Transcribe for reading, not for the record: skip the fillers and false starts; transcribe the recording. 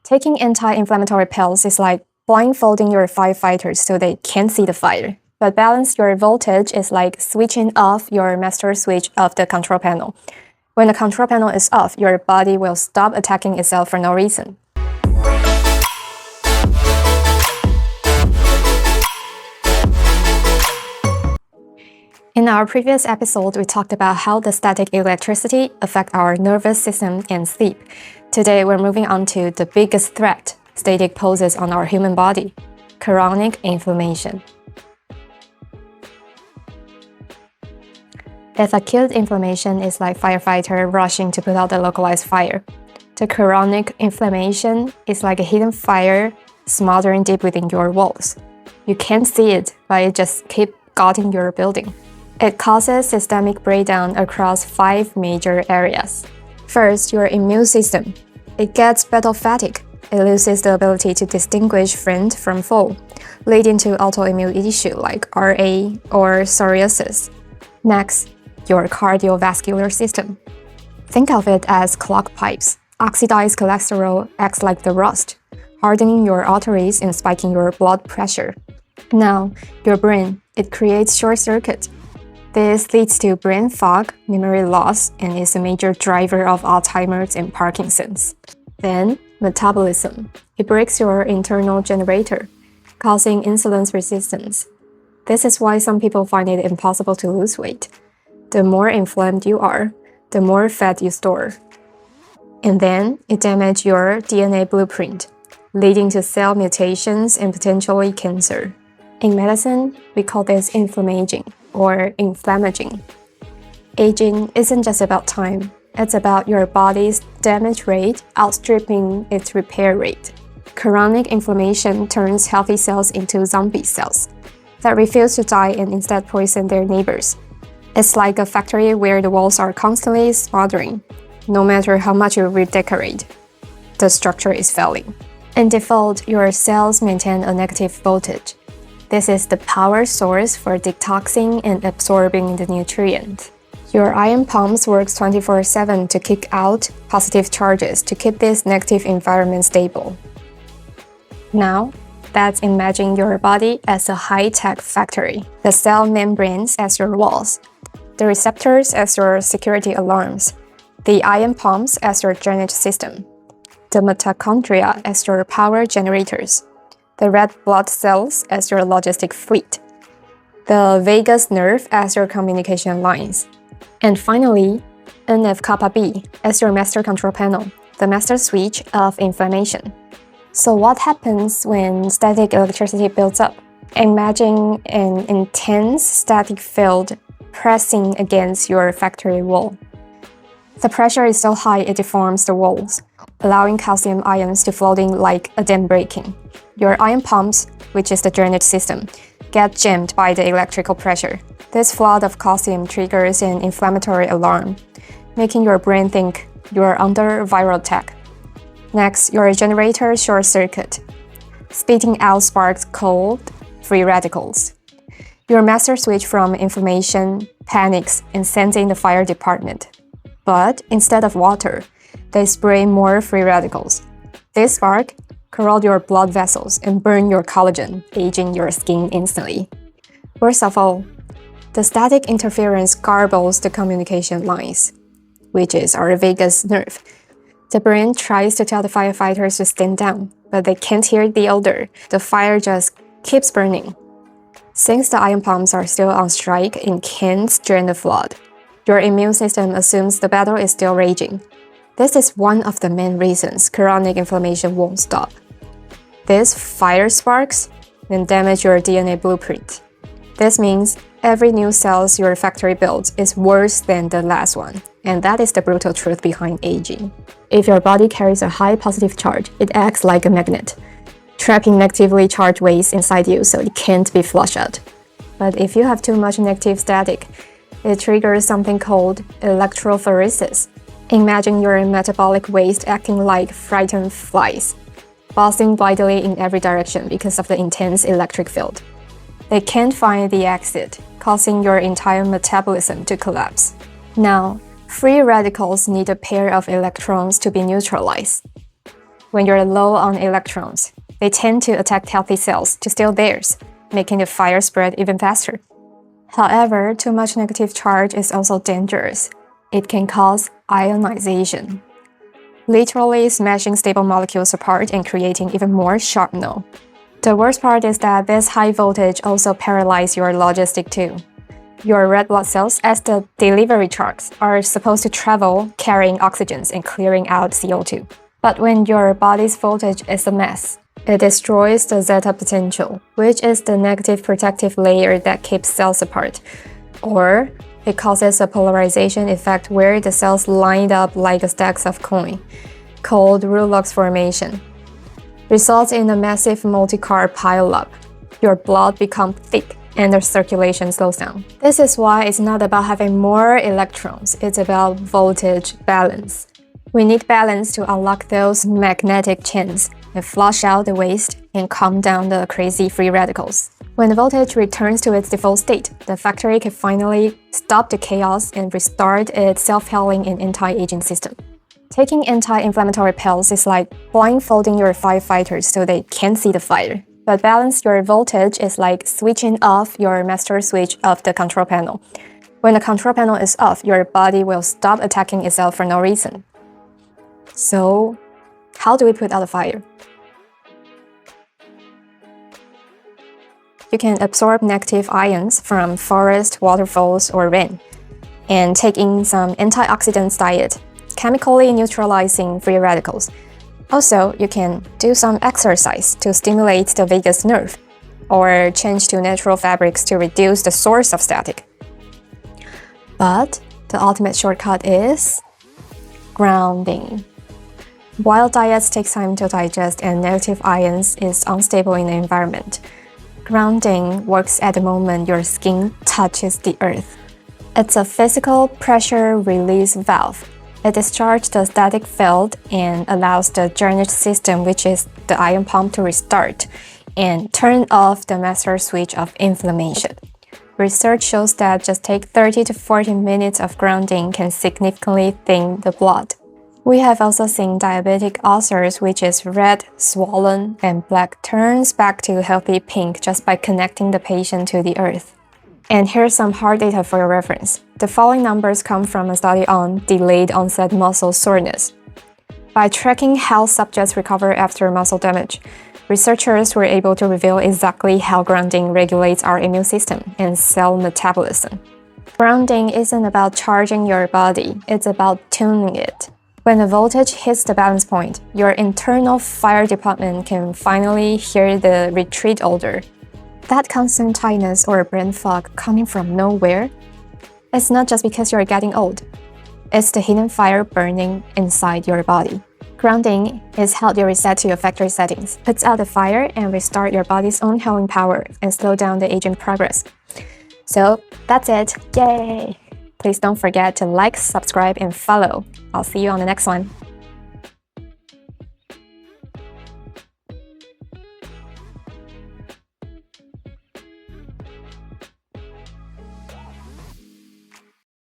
Taking anti-inflammatory pills is like blindfolding your firefighters so they can't see the fire. But balance your voltage is like switching off your master switch of the control panel. When the control panel is off, your body will stop attacking itself for no reason. In our previous episode, we talked about how the static electricity affects our nervous system and sleep. Today, we're moving on to the biggest threat static poses on our human body: chronic inflammation. If acute inflammation is like firefighter rushing to put out the localized fire, the chronic inflammation is like a hidden fire smoldering deep within your walls. You can't see it, but it just keeps guarding your building. It causes systemic breakdown across 5 major areas. First, your immune system. It gets battle fatigue. It loses the ability to distinguish friend from foe, leading to autoimmune issues like RA or psoriasis. Next, your cardiovascular system. Think of it as clogged pipes. Oxidized cholesterol acts like the rust, hardening your arteries and spiking your blood pressure. Now, your brain. It creates short circuit. This leads to brain fog, memory loss, and is a major driver of Alzheimer's and Parkinson's. Then, metabolism. It breaks your internal generator, causing insulin resistance. This is why some people find it impossible to lose weight. The more inflamed you are, the more fat you store. And then, it damages your DNA blueprint, leading to cell mutations and potentially cancer. In medicine, we call this Inflammaging or Inflammaging. Aging isn't just about time, it's about your body's damage rate outstripping its repair rate. Chronic inflammation turns healthy cells into zombie cells that refuse to die and instead poison their neighbors. It's like a factory where the walls are constantly smoldering. No matter how much you redecorate, the structure is failing. In default, your cells maintain a negative voltage. This is the power source for detoxing and absorbing the nutrient. Your ion pumps works 24/7 to kick out positive charges to keep this negative environment stable. Now, let's imagine your body as a high-tech factory. The cell membranes as your walls, the receptors as your security alarms, the ion pumps as your drainage system, the mitochondria as your power generators, the red blood cells as your logistic fleet, the vagus nerve as your communication lines, and finally, NF-kappa B as your master control panel, the master switch of inflammation. So what happens when static electricity builds up? Imagine an intense static field pressing against your factory wall. The pressure is so high it deforms the walls, allowing calcium ions to floating like a dam breaking. Your ion pumps, which is the drainage system, get jammed by the electrical pressure. This flood of calcium triggers an inflammatory alarm, making your brain think you're under viral attack. Next, your generator short circuit, spitting out sparks called free radicals. Your master switch from inflammation panics and sends in the fire department. But instead of water, they spray more free radicals. This spark corrode your blood vessels and burn your collagen, aging your skin instantly. Worst of all, the static interference garbles the communication lines, which is our vagus nerve. The brain tries to tell the firefighters to stand down, but they can't hear the order. The fire just keeps burning. Since the ion pumps are still on strike and can't drain the flood, your immune system assumes the battle is still raging. This is one of the main reasons chronic inflammation won't stop. This fire sparks and damage your DNA blueprint. This means every new cell your factory builds is worse than the last one, and that is the brutal truth behind aging. If your body carries a high positive charge, it acts like a magnet, trapping negatively charged waste inside you so it can't be flushed out. But if you have too much negative static, it triggers something called electrophoresis. Imagine your metabolic waste acting like frightened flies, buzzing wildly in every direction because of the intense electric field. They can't find the exit, causing your entire metabolism to collapse. Now, free radicals need a pair of electrons to be neutralized. when you're low on electrons, they tend to attack healthy cells to steal theirs, making the fire spread even faster. However, too much negative charge is also dangerous. It can cause ionization, literally smashing stable molecules apart and creating even more sharpnel. The worst part is that this high voltage also paralyzes your logistic too. Your red blood cells, as the delivery trucks, are supposed to travel carrying oxygens and clearing out CO2. But when your body's voltage is a mess, it destroys the zeta potential, which is the negative protective layer that keeps cells apart. Or it causes a polarization effect where the cells lined up like a stacks of coin, called Rolox formation. Results in a massive multi-car pileup. Your blood becomes thick and the circulation slows down. This is why it's not about having more electrons, it's about voltage balance. We need balance to unlock those magnetic chains and flush out the waste and calm down the crazy free radicals. When the voltage returns to its default state, the factory can finally stop the chaos and restart its self-healing and anti-aging system. Taking anti-inflammatory pills is like blindfolding your firefighters so they can't see the fire. But balance your voltage is like switching off your master switch of the control panel. When the control panel is off, your body will stop attacking itself for no reason. So, how do we put out the fire? You can absorb negative ions from forest, waterfalls, or rain, and take in some antioxidants diet, chemically neutralizing free radicals. Also, you can do some exercise to stimulate the vagus nerve, or change to natural fabrics to reduce the source of static. But the ultimate shortcut is grounding. While diets take time to digest and negative ions is unstable in the environment, grounding works at the moment your skin touches the earth. It's a physical pressure release valve. It discharges the static field and allows the drainage system, which is the ion pump, to restart and turn off the master switch of inflammation. Research shows that just take 30 to 40 minutes of grounding can significantly thin the blood. We have also seen diabetic ulcers, which is red, swollen, and black, turns back to healthy pink just by connecting the patient to the earth. And here's some hard data for your reference. The following numbers come from a study on delayed onset muscle soreness. By tracking how subjects recover after muscle damage, researchers were able to reveal exactly how grounding regulates our immune system and cell metabolism. Grounding isn't about charging your body, it's about tuning it. When the voltage hits the balance point, your internal fire department can finally hear the retreat order. That constant tightness or brain fog coming from nowhere, it's not just because you're getting old. It's the hidden fire burning inside your body. Grounding is how you reset to your factory settings, puts out the fire and restart your body's own healing power and slow down the aging progress. So that's it. Yay! Please don't forget to like, subscribe, and follow. I'll see you on the next one.